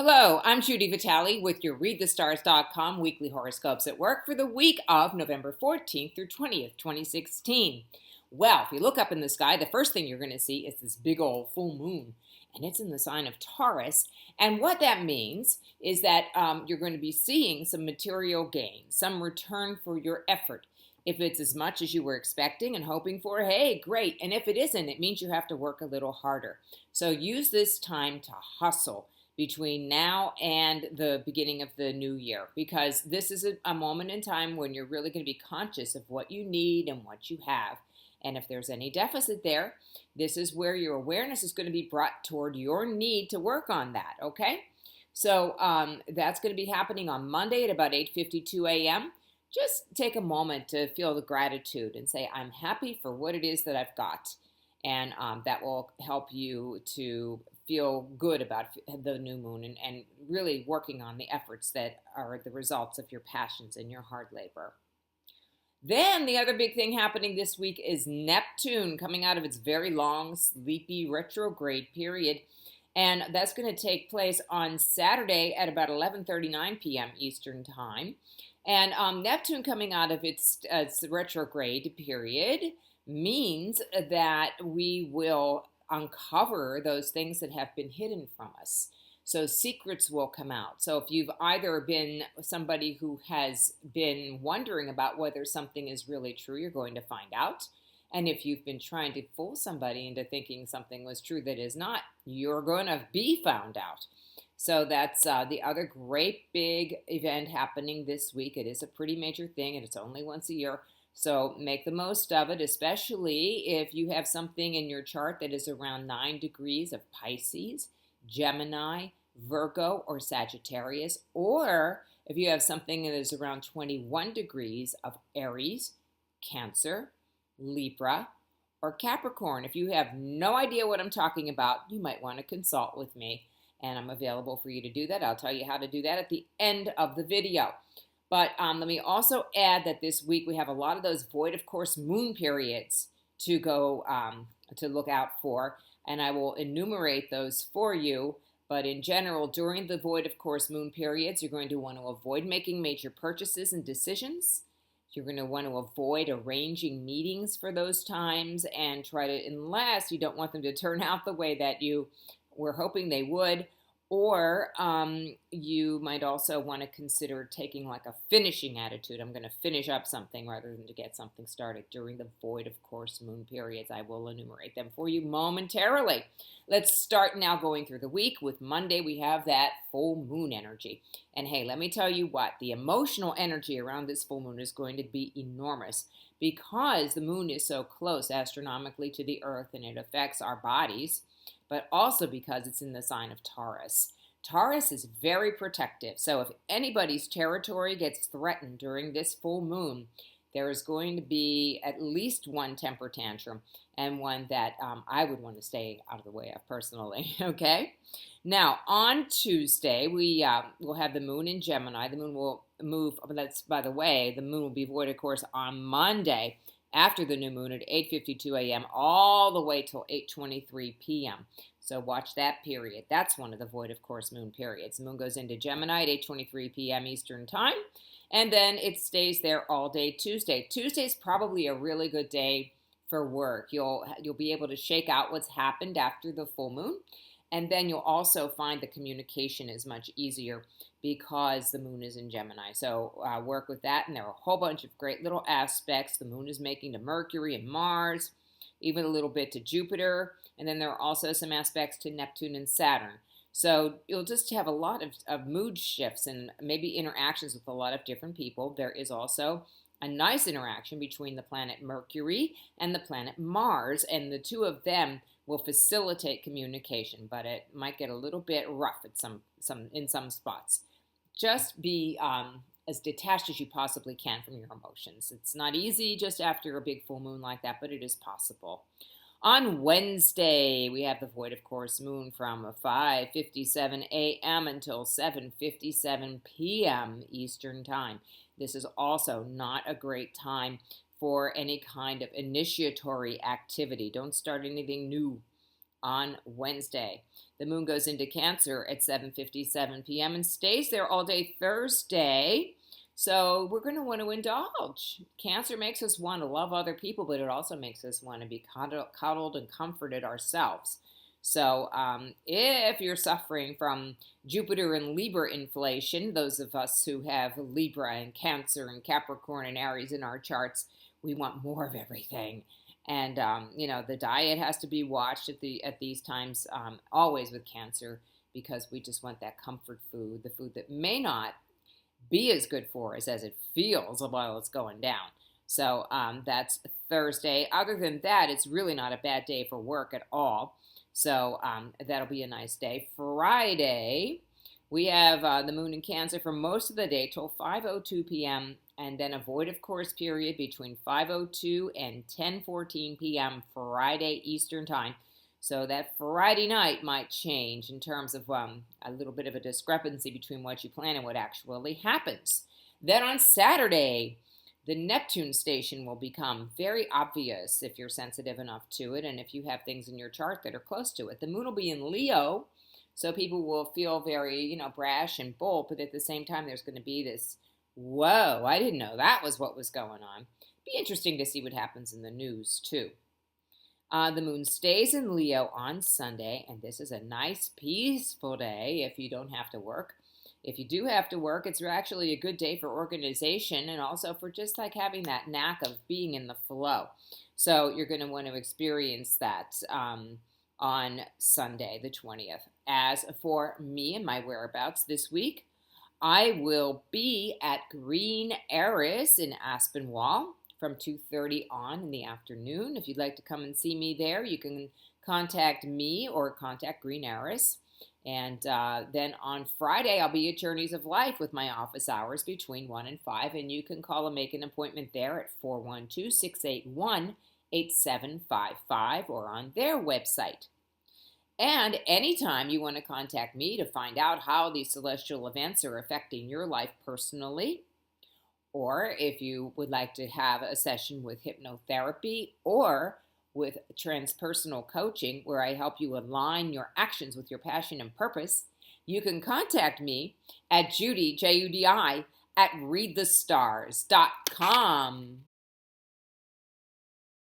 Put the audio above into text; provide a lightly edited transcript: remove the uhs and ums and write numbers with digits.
Hello, I'm Judy Vitale with your ReadTheStars.com weekly horoscopes at work for the week of November 14th through 20th, 2016. Well, if you look up in the sky, the first thing you're going to see is this big old full moon, and it's in the sign of Taurus. And what that means is that you're going to be seeing some material gain, some return for your effort. If it's as much as you were expecting and hoping for, hey, great. And if it isn't, it means you have to work a little harder. So use this time to hustle between now and the beginning of the new year, because this is a moment in time when you're really going to be conscious of what you need and what you have. And if there's any deficit there, this is where your awareness is going to be brought toward your need to work on that, okay? So that's going to be happening on Monday at about 8:52 a.m. Just take a moment to feel the gratitude and say, I'm happy for what it is that I've got. And that will help you to feel good about the new moon and really working on the efforts that are the results of your passions and your hard labor. Then the other big thing happening this week is Neptune coming out of its very long, sleepy retrograde period. And that's going to take place on Saturday at about 11:39 p.m. Eastern Time. And Neptune coming out of its retrograde period means that we will uncover those things that have been hidden from us. So secrets will come out. So if you've either been somebody who has been wondering about whether something is really true, you're going to find out. And if you've been trying to fool somebody into thinking something was true that is not, you're going to be found out. So that's the other great big event happening this week. It is a pretty major thing, and it's only once a year. So make the most of it, especially if you have something in your chart that is around 9 degrees of Pisces, Gemini, Virgo, or Sagittarius, or if you have something that is around 21 degrees of Aries, Cancer, Libra, or Capricorn. If you have no idea what I'm talking about, you might want to consult with me, and I'm available for you to do that. I'll tell you how to do that at the end of the video. But let me also add that this week we have a lot of those void of course moon periods to go to look out for, and I will enumerate those for you. But in general, during the void of course moon periods, you're going to want to avoid making major purchases and decisions. You're going to want to avoid arranging meetings for those times and try to, unless you don't want them to turn out the way that you were hoping they would. Or you might also want to consider taking like a finishing attitude. I'm going to finish up something rather than to get something started during the void of course moon periods. I will enumerate them for you momentarily. Let's start now going through the week. With Monday, we have that full moon energy. And hey, let me tell you what, the emotional energy around this full moon is going to be enormous because the moon is so close astronomically to the earth and it affects our bodies, but also because it's in the sign of Taurus. Taurus is very protective. So if anybody's territory gets threatened during this full moon, there is going to be at least one temper tantrum and one that I would want to stay out of the way of personally, okay? Now, on Tuesday, we will have the moon in Gemini. The moon will move, that's by the way, the moon will be void, of course, on Monday after the new moon at 8:52 a.m. all the way till 8:23 p.m. So watch that period. That's one of the void of course moon periods. The moon goes into Gemini at 8:23 p.m. Eastern Time, and then it stays there all day Tuesday. Tuesday's probably a really good day for work. You'll be able to shake out what's happened after the full moon, and then you'll also find the communication is much easier because the moon is in Gemini. So work with that, and there are a whole bunch of great little aspects the moon is making to Mercury and Mars, even a little bit to Jupiter, and then there are also some aspects to Neptune and Saturn. So you'll just have a lot of mood shifts and maybe interactions with a lot of different people. There is also a nice interaction between the planet Mercury and the planet Mars, and the two of them will facilitate communication, but it might get a little bit rough at in some spots. Just be as detached as you possibly can from your emotions. It's not easy just after a big full moon like that, but it is possible. On Wednesday, we have the void of course moon from 5:57 a.m. until 7:57 p.m. Eastern Time. This is also not a great time for any kind of initiatory activity. Don't start anything new. on Wednesday. The moon goes into Cancer at 7:57 p.m. and stays there all day Thursday. So we're going to want to indulge. Cancer makes us want to love other people, but it also makes us want to be coddled and comforted ourselves. So if you're suffering from Jupiter and Libra inflation, those of us who have Libra and Cancer and Capricorn and Aries in our charts, we want more of everything. And the diet has to be watched at these times, always with Cancer, because we just want that comfort food, the food that may not be as good for us as it feels while it's going down. So that's Thursday. Other than that, it's really not a bad day for work at all. So that'll be a nice day. Friday, we have the moon in Cancer for most of the day till 5:02 p.m. and then a void of course period between 5:02 and 10:14 p.m. Friday Eastern Time. So that Friday night might change in terms of a little bit of a discrepancy between what you plan and what actually happens. Then on Saturday, the Neptune station will become very obvious if you're sensitive enough to it and if you have things in your chart that are close to it. The moon will be in Leo, so people will feel very, brash and bold, but at the same time, there's going to be this, whoa, I didn't know that was what was going on. Be interesting to see what happens in the news, too. The moon stays in Leo on Sunday, and this is a nice, peaceful day if you don't have to work. If you do have to work, it's actually a good day for organization and also for just like having that knack of being in the flow. So you're going to want to experience that on Sunday, the 20th. As for me and my whereabouts this week, I will be at Green Eris in Aspinwall from 2:30 on in the afternoon. If you'd like to come and see me there, you can contact me or contact Green Eris. And then on Friday, I'll be at Journeys of Life with my office hours between 1 and 5. And you can call and make an appointment there at 412-681-8755 or on their website. And anytime you want to contact me to find out how these celestial events are affecting your life personally, or if you would like to have a session with hypnotherapy or with transpersonal coaching where I help you align your actions with your passion and purpose, you can contact me at Judy, Judi, at readthestars.com.